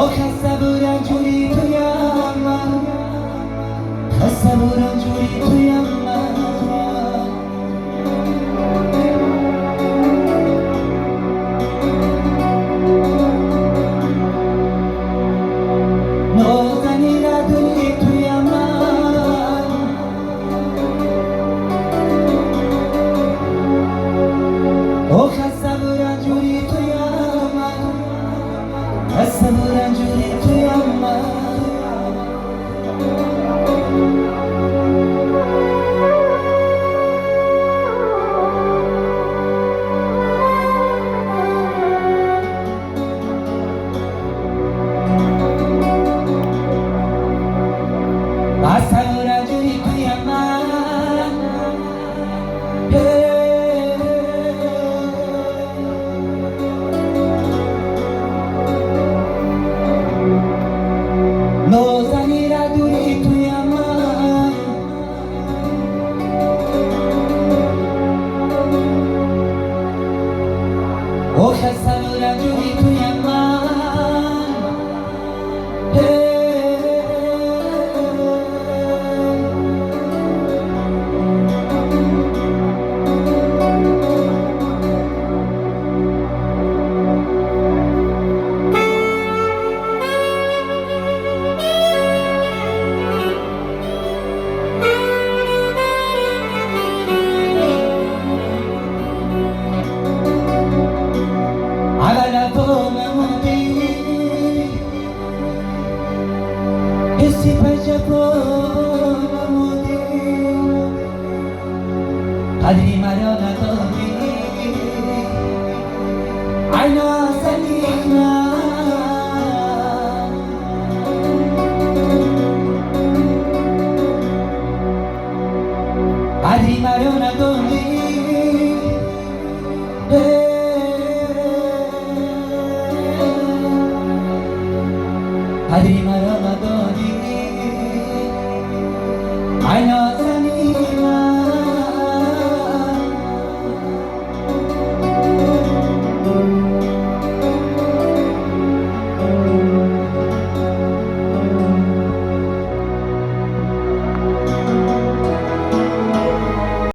خسته بودن جوری تویم من، خسته بودن جوری تویم من. نازنی نداری تویم من، خسته بودن جوری تویم من، خسته بودن جوری تویم من. نازنی را دوری تویم من، خسته بودن جوری تویم من. على طول مودي حسي فجأة مودي قدري مريضة قلبي عينا سليمة قدري مريضة قلبي قدري